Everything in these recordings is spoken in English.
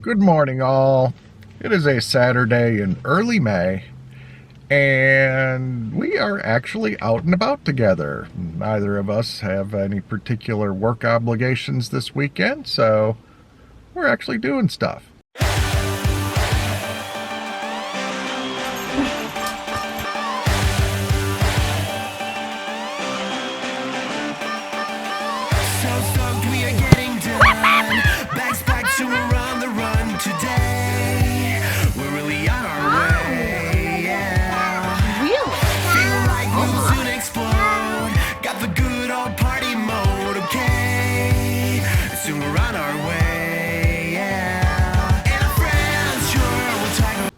Good morning, all. It is a Saturday in early May, and we are actually out and about together. Neither of us have any particular work obligations this weekend, so we're actually doing stuff.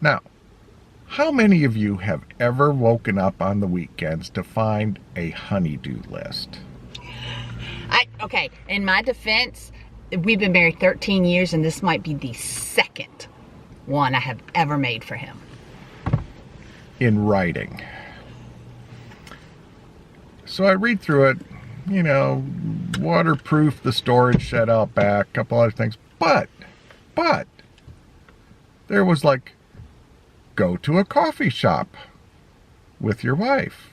Now, how many of you have ever woken up on the weekends to find a honey-do list? Okay, in my defense, we've been married 13 years and this might be the second one I have ever made for him. In writing. So I read through it, you know, waterproof the storage shed out back, a couple other things, but there was like, go to a coffee shop with your wife.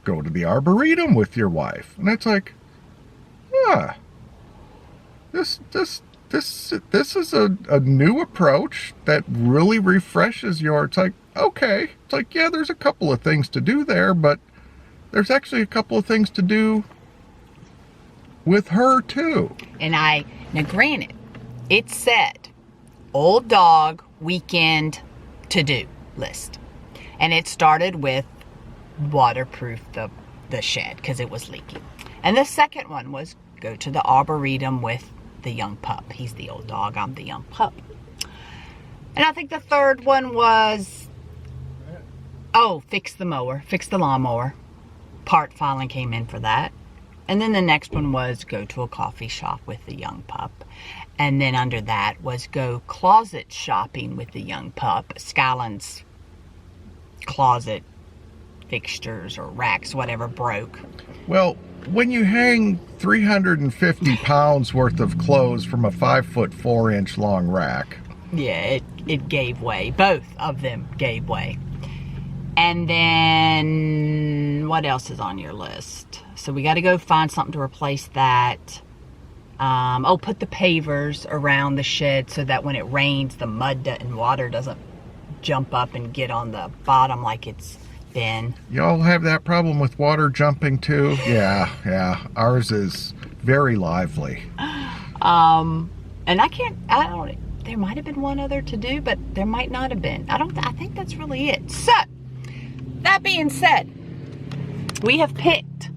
Go to the Arboretum with your wife. And it's like, this is a new approach that really refreshes your, it's like, okay. It's like, yeah, there's a couple of things to do there, but there's actually a couple of things to do with her too. And now granted, it said, old dog weekend to-do list. And it started with waterproof the shed because it was leaking. And the second one was go to the Arboretum with the young pup. He's the old dog, I'm the young pup. And I think the third one was, fix the mower, fix the lawnmower. Part filing came in for that. And then the next one was go to a coffee shop with the young pup. And then under that was go closet shopping with the young pup. Skyland's closet fixtures or racks, whatever, broke. Well, when you hang 350 pounds worth of clothes from a 5'4" long rack. Yeah, it gave way. Both of them gave way. And then what else is on your list? So we got to go find something to replace that. Put the pavers around the shed so that when it rains, the mud and water doesn't jump up and get on the bottom like it's been. Y'all have that problem with water jumping too? Yeah. Ours is very lively. And there might have been one other to do, but there might not have been. I think that's really it. So, that being said, we have picked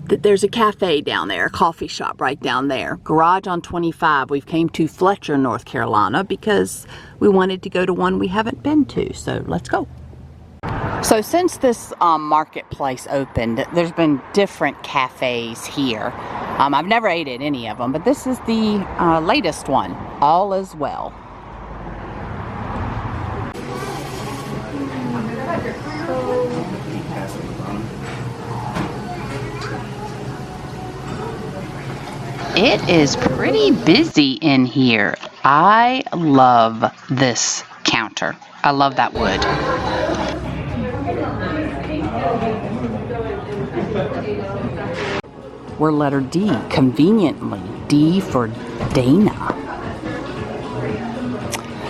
that there's a cafe down there, a coffee shop right down there. Garage on 25. We've came to Fletcher, North Carolina because we wanted to go to one we haven't been to. So let's go. So since this marketplace opened, there's been different cafes here. I've never ate at any of them, but this is the latest one, All Is Well. It is pretty busy in here. I love this counter. I love that wood. We're letter D, conveniently. D for Dana.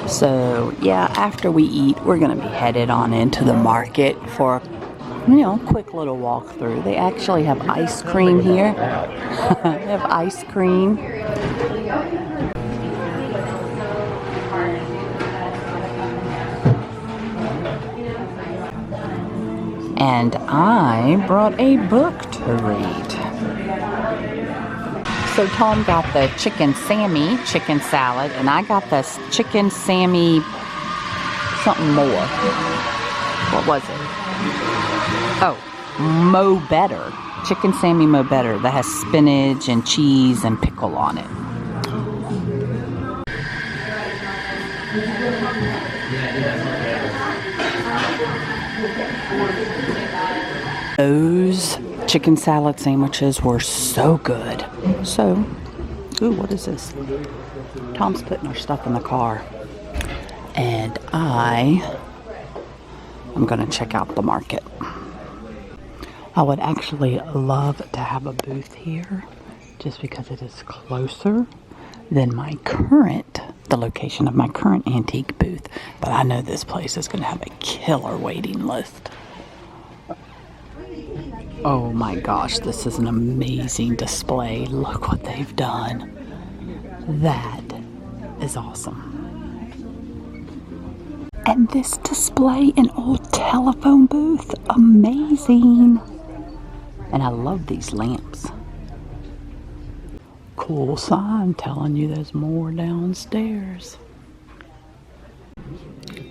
So, yeah, after we eat, we're going to be headed on into the market for quick little walkthrough. They actually have ice cream here. They have ice cream. And I brought a book to read. So Tom got the chicken Sammy chicken salad, and I got this chicken Sammy something more. What was it? Mo Better. Chicken Sammy Mo Better that has spinach and cheese and pickle on it. Those chicken salad sandwiches were so good. So Ooh, what is this? Tom's putting our stuff in the car. And I'm gonna check out the market. I would actually love to have a booth here just because it is closer than the location of my current antique booth. But I know this place is gonna have a killer waiting list. Oh my gosh, this is an amazing display. Look what they've done. That is awesome. And this display, an old telephone booth, amazing. And I love these lamps. Cool sign telling you there's more downstairs.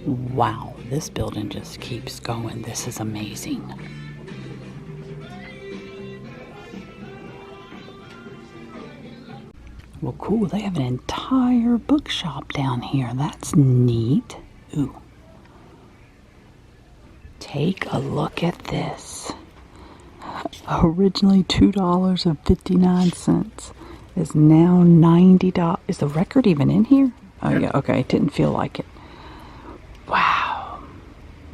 Wow, this building just keeps going. This is amazing. Well, cool, they have an entire bookshop down here. That's neat. Ooh. Take a look at this. Originally $2.59 is now $90. Is the record even in here? Oh yeah, okay, it didn't feel like it. Wow.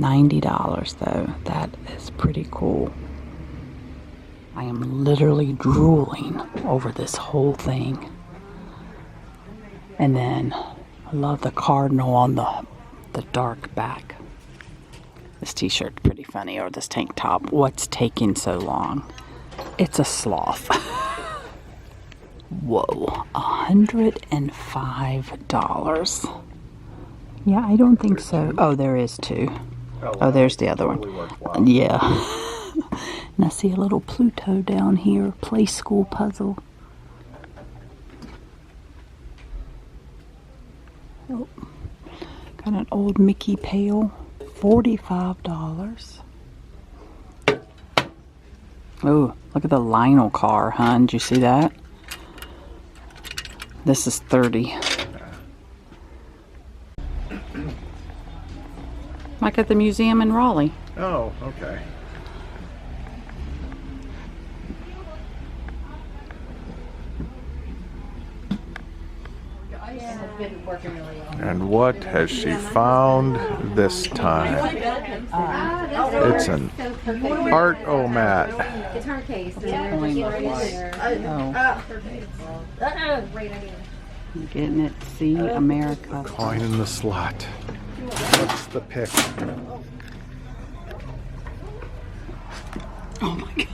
$90 though. That is pretty cool. I am literally drooling over this whole thing. And then I love the cardinal on the dark back. This t-shirt's pretty funny, or this tank top. What's taking so long? It's a sloth. Whoa, $105. Yeah, I don't think so. Oh, there is two. Oh, there's the other one. Yeah. And I see a little Pluto down here. Play school puzzle. Oh, got an old Mickey pail. $45. Oh, look at the Lionel car, hon. Did you see that? This is $30. Like at the museum in Raleigh. Oh, okay. And what has she found this time? It's an Art-O-Mat. It's her case. I'm getting it. See America. Coin in the slot. What's the pick? Oh my god.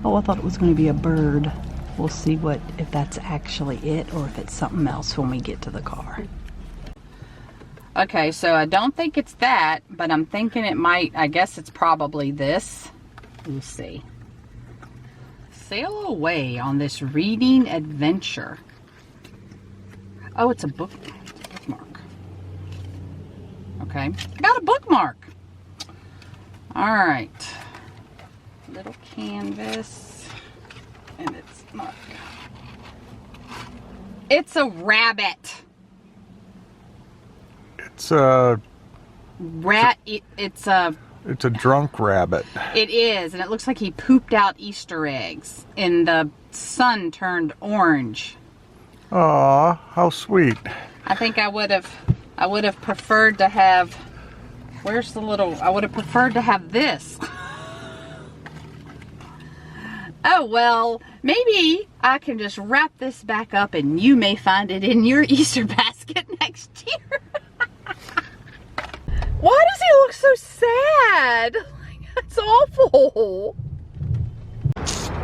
Oh, I thought it was going to be a bird. We'll see if that's actually it or if it's something else when we get to the car. Okay, so I don't think it's that, but I'm thinking it might. I guess it's probably this. We'll see. Sail away on this reading adventure. Oh, it's a bookmark. Okay, I got a bookmark. All right. Little canvas. And it's not. It's a rabbit. It's a It's a drunk rabbit. It is, and it looks like he pooped out Easter eggs and the sun turned orange. Aw, how sweet. I think I would have preferred to have, I would have preferred to have this. Oh, well, maybe I can just wrap this back up and you may find it in your Easter basket next year. Why does he look so sad? That's awful.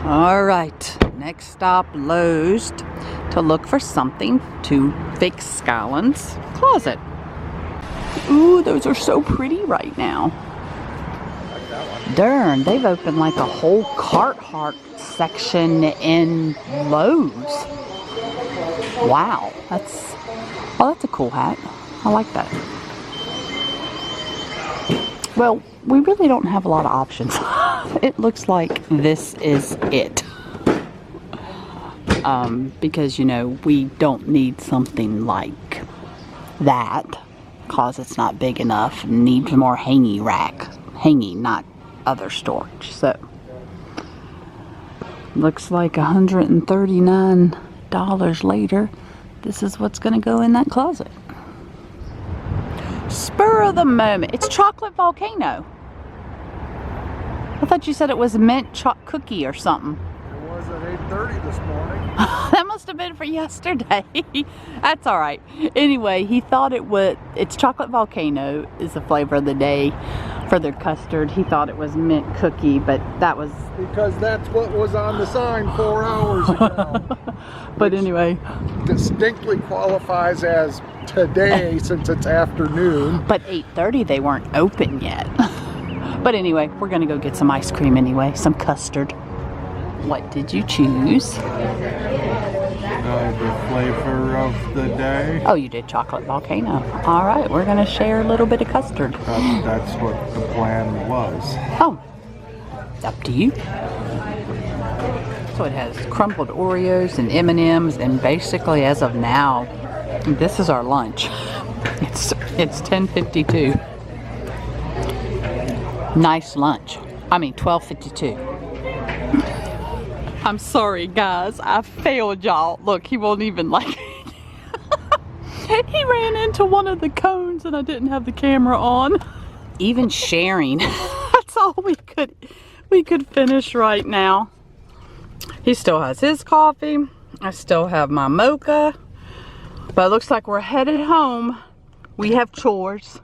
All right, next stop, Lowe's, to look for something to fix Skyland's closet. Ooh, those are so pretty right now. Darn, they've opened like a whole Carhartt section in Lowe's. Wow, that's a cool hat. I like that. Well, we really don't have a lot of options. It looks like this is it. Because, you know, we don't need something like that because it's not big enough. It needs more hanging, not other storage. So Looks like $139 later. This is what's gonna go in that closet. Spur of the moment. It's chocolate volcano. I thought you said it was mint choc cookie or something. It was at 8:30 this morning. That must have been for yesterday. That's all right. Anyway, he thought it's chocolate volcano is the flavor of the day for their custard. He thought it was mint cookie, but that was... Because that's what was on the sign 4 hours ago. But anyway. Distinctly qualifies as today since it's afternoon. But 8:30 they weren't open yet. But anyway, we're gonna go get some ice cream anyway, some custard. What did you choose? The flavor of the day. Oh, you did chocolate volcano. All right, we're gonna share a little bit of custard. That's what the plan was. Oh, up to you. So it has crumbled Oreos and M&Ms, and basically as of now, this is our lunch. It's 10:52. Nice lunch. I mean 12:52. I'm sorry guys, I failed y'all. Look, he won't even like it. He ran into one of the cones and I didn't have the camera on. Even sharing. That's all we could finish right now. He still has his coffee. I still have my mocha. But it looks like we're headed home. We have chores.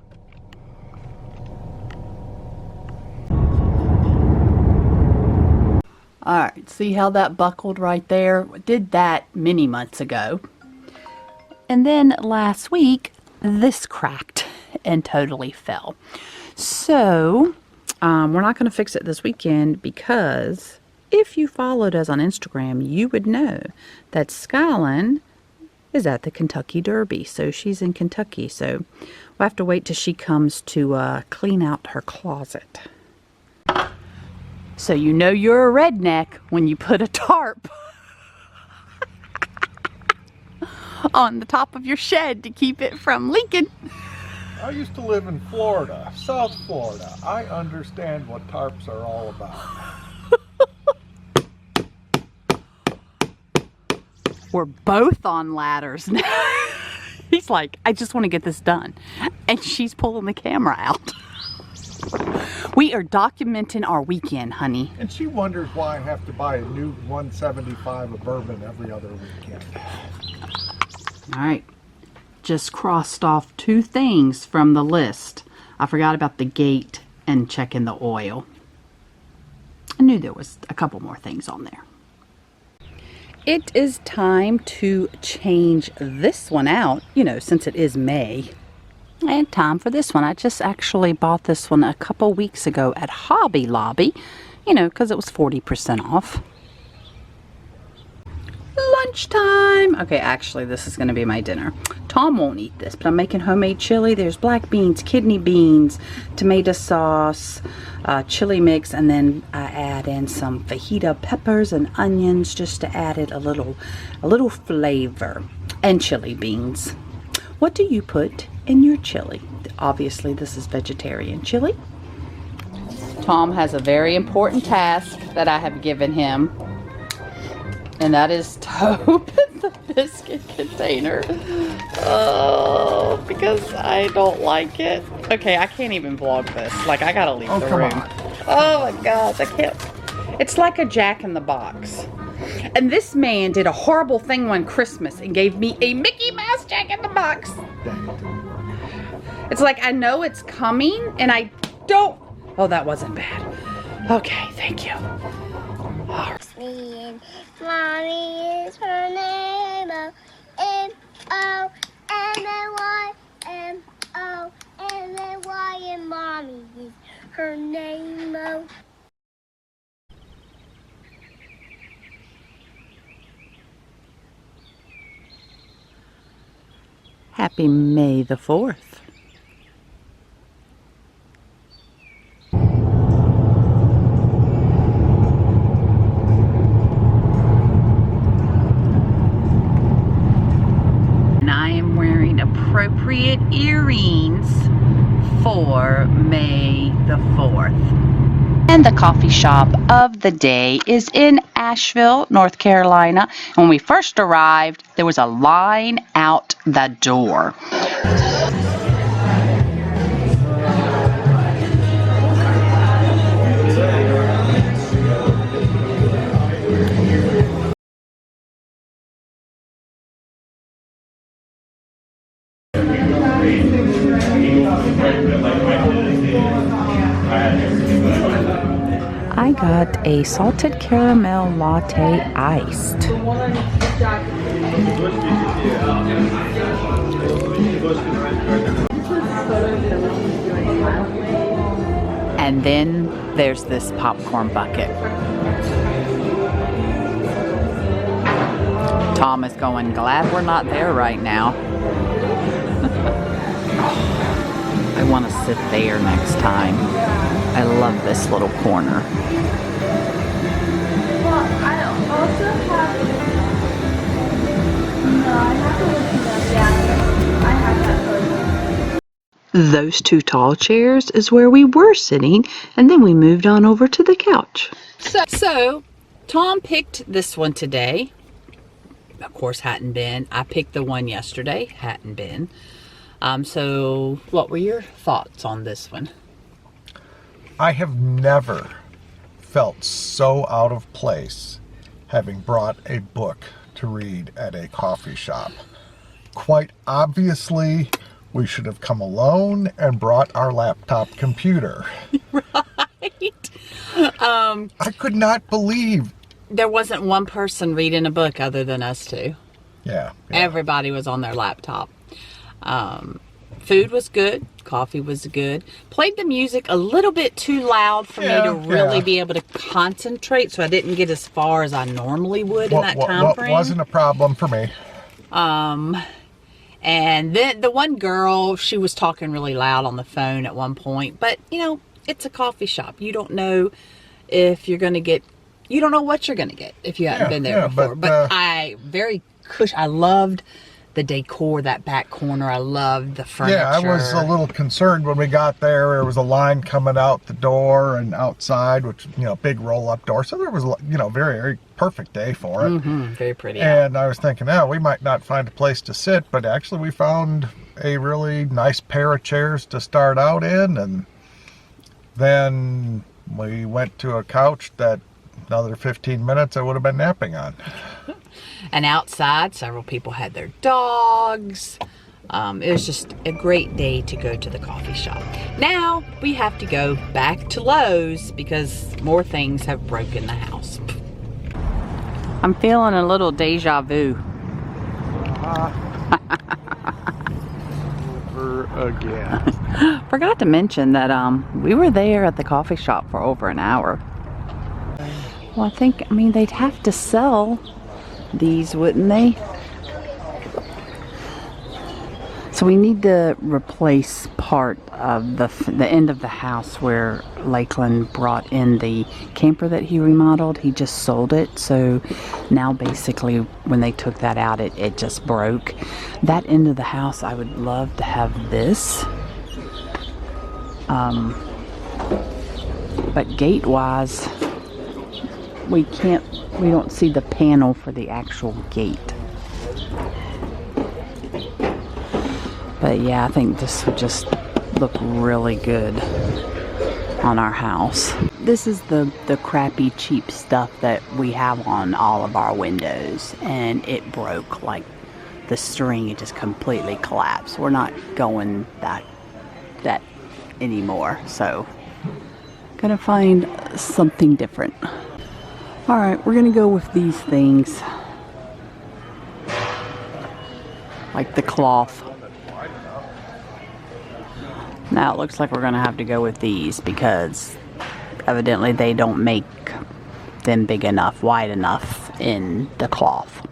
Alright, see how that buckled right there? Did that many months ago. And then last week, this cracked and totally fell. So, we're not going to fix it this weekend because if you followed us on Instagram, you would know that Skylin is at the Kentucky Derby. So she's in Kentucky. So we'll have to wait till she comes to clean out her closet. So you know you're a redneck when you put a tarp on the top of your shed to keep it from leaking. I used to live in Florida, South Florida. I understand what tarps are all about. We're both on ladders now. He's like, I just want to get this done. And she's pulling the camera out. We are documenting our weekend, honey. And she wonders why I have to buy a new 175 of bourbon every other weekend. All right. Just crossed off 2 things from the list. I forgot about the gate and checking the oil. I knew there was a couple more things on there. It is time to change this one out, you know, since it is May. And time for this one. I just actually bought this one a couple weeks ago at Hobby Lobby, you know, because it was 40% off. Lunchtime. Okay, actually, this is going to be my dinner. Tom won't eat this, but I'm making homemade chili. There's black beans, kidney beans, tomato sauce, chili mix, and then I add in some fajita peppers and onions just to add it a little flavor, and chili beans. What do you put in your chili? Obviously, this is vegetarian chili. Tom has a very important task that I have given him, and that is to open the biscuit container. Oh, because I don't like it. Okay, I can't even vlog this. Like, I gotta leave the room. Oh my gosh, I can't. It's like a Jack in the Box. And this man did a horrible thing one Christmas and gave me a Mickey Mouse Jack in the Box. It's like I know it's coming and I don't. Oh, that wasn't bad. Okay, thank you. Mommy is her name. M-O-M-M-Y-M-O-M-M-Y, and Mommy is her name. Happy May the 4th. And I am wearing appropriate earrings for May the 4th. And the coffee shop of the day is in Asheville. Asheville, North Carolina. When we first arrived, there was a line out the door. I got a salted caramel latte iced. And then there's this popcorn bucket. Tom is going, glad we're not there right now. I want to sit there next time. I love this little corner. Well, I also have. No, I have to look at that. Yeah, I have that photo. Those two tall chairs is where we were sitting, and then we moved on over to the couch. So Tom picked this one today. Of course, hadn't been. I picked the one yesterday. Hadn't been. So what were your thoughts on this one? I have never felt so out of place having brought a book to read at a coffee shop. Quite obviously, we should have come alone and brought our laptop computer. Right. I could not believe. There wasn't one person reading a book other than us two. Yeah. Everybody was on their laptop. Food was good. Coffee was good. Played the music a little bit too loud for me to really be able to concentrate, so I didn't get as far as I normally would in that time frame. Wasn't a problem for me. And then the one girl, she was talking really loud on the phone at one point, but you know, it's a coffee shop. You don't know if you're going to get, you don't know what you're going to get if you haven't been there before. But I loved the decor, that back corner. I loved the furniture. Yeah, I was a little concerned when we got there. There was a line coming out the door and outside, which, you know, big roll-up door. So there was, you know, very, very perfect day for it. Very pretty. And I was thinking, oh, we might not find a place to sit, but actually we found a really nice pair of chairs to start out in. And then we went to a couch that another 15 minutes I would have been napping on. And outside, several people had their dogs. It was just a great day to go to the coffee shop. Now we have to go back to Lowe's because more things have broken the house. I'm feeling a little deja vu. Over again. Forgot to mention that we were there at the coffee shop for over an hour. Well, I mean, they'd have to sell these, wouldn't they? So we need to replace part of the end of the house where Lakeland brought in the camper that he remodeled. He just sold it, so now basically when they took that out, it just broke. That end of the house, I would love to have this. But gate-wise, we don't see the panel for the actual gate. But yeah, I think this would just look really good on our house. This is the crappy cheap stuff that we have on all of our windows, and it broke. Like the string, it just completely collapsed. We're not going that anymore, so gonna find something different. Alright, we're gonna go with these things. Like the cloth. Now it looks like we're gonna have to go with these because evidently they don't make them big enough, wide enough in the cloth.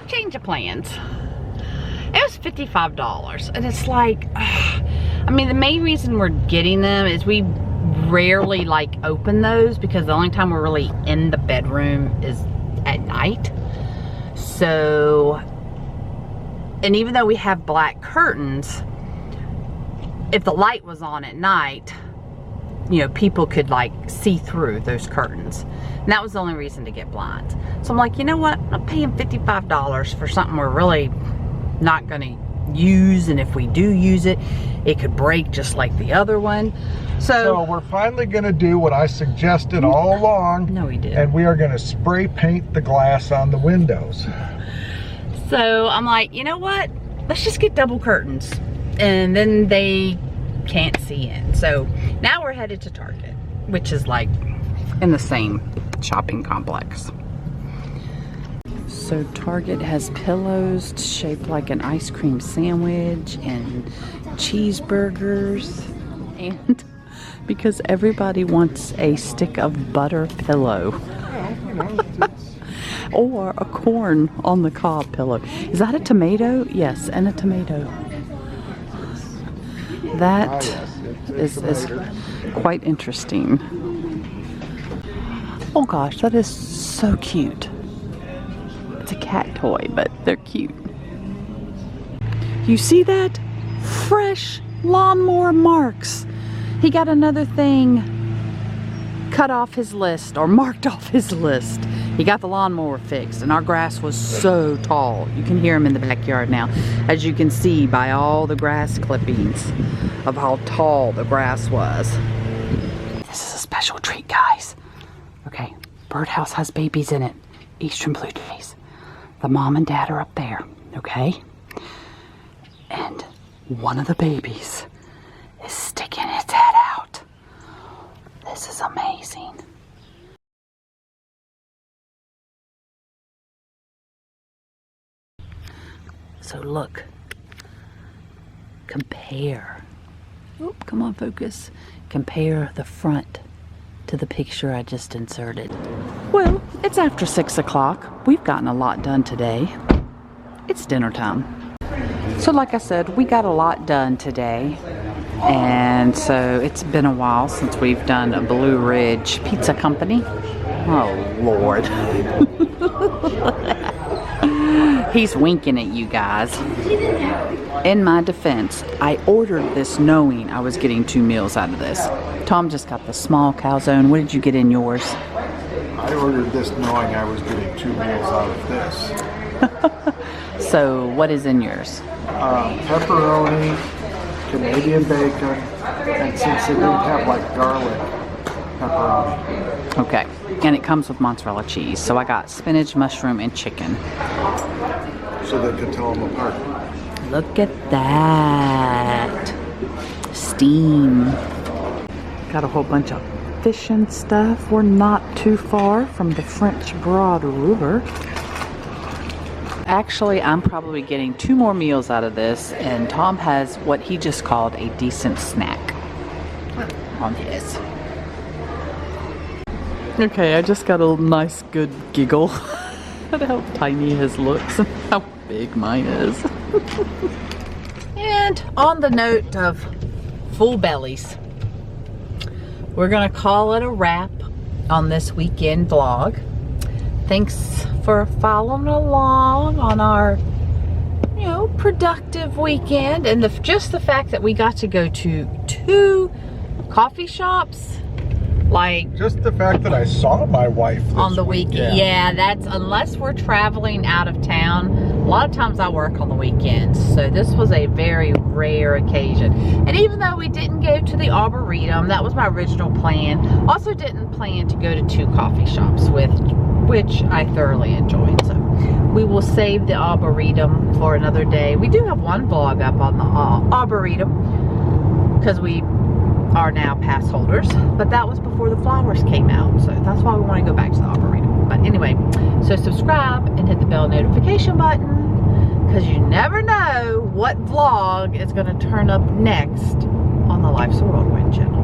Change of plans. It was $55, and it's like, I mean, the main reason we're getting them is we rarely like open those because the only time we're really in the bedroom is at night. So, and even though we have black curtains, if the light was on at night, you know, people could like see through those curtains. And that was the only reason to get blinds. So I'm like, you know what? I'm paying $55 for something we're really not gonna use, and if we do use it, it could break just like the other one. So we're finally gonna do what I suggested all along. No, we did. And we are gonna spray paint the glass on the windows. So I'm like, you know what? Let's just get double curtains, and then they can't see in. So now we're headed to Target, which is like in the same shopping complex. So Target has pillows shaped like an ice cream sandwich and cheeseburgers, and because everybody wants a stick of butter pillow. Or a corn on the cob pillow. Is that a tomato? Yes, and a tomato. That is quite interesting. Oh gosh, that is so cute. It's a cat toy, but they're cute. You see that? Fresh lawnmower marks. He got another thing cut off his list, or marked off his list. He got the lawnmower fixed, and our grass was so tall. You can hear him in the backyard now, as you can see by all the grass clippings of how tall the grass was. This is a special treat, guys. Okay, birdhouse has babies in it. Eastern blue jays. The mom and dad are up there, okay? And one of the babies is sticking its head out. This is amazing. So look, compare. Oop, come on, focus. Compare the front to the picture I just inserted. Well, it's after 6 o'clock. We've gotten a lot done today. It's dinner time. So like I said, we got a lot done today. And so it's been a while since we've done a Blue Ridge Pizza Company. Oh, Lord. He's winking at you guys. In my defense, I ordered this knowing I was getting 2 meals out of this. Tom just got the small calzone. What did you get in yours? I ordered this knowing I was getting 2 meals out of this. So what is in yours? Pepperoni, Canadian bacon, and since they didn't have like garlic, pepperoni. Okay, and it comes with mozzarella cheese. So I got spinach, mushroom, and chicken. So they could tell them apart. Look at that. Steam. Got a whole bunch of fish and stuff. We're not too far from the French Broad River. Actually, I'm probably getting 2 more meals out of this, and Tom has what he just called a decent snack on his. Okay, I just got a nice good giggle at how tiny his looks and how big mine is. And on the note of full bellies, we're gonna call it a wrap on this weekend vlog. Thanks for following along on our, you know, productive weekend, and just the fact that we got to go to 2 coffee shops. Like, just the fact that I saw my wife this on the weekend. Yeah, that's, unless we're traveling out of town. A lot of times I work on the weekends, so this was a very rare occasion. And even though we didn't go to the Arboretum, that was my original plan. Also didn't plan to go to 2 coffee shops, which I thoroughly enjoyed. So we will save the Arboretum for another day. We do have one vlog up on the Arboretum because we are now pass holders, but that was before the flowers came out, so that's why we want to go back to the Arboretum. But anyway, so subscribe and hit the bell notification button, because you never know what vlog is going to turn up next on the Life's a Whirlwind channel.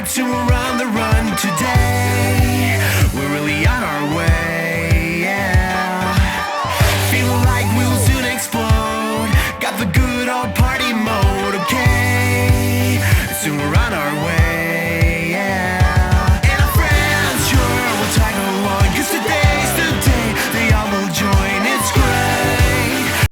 To we're on the run today.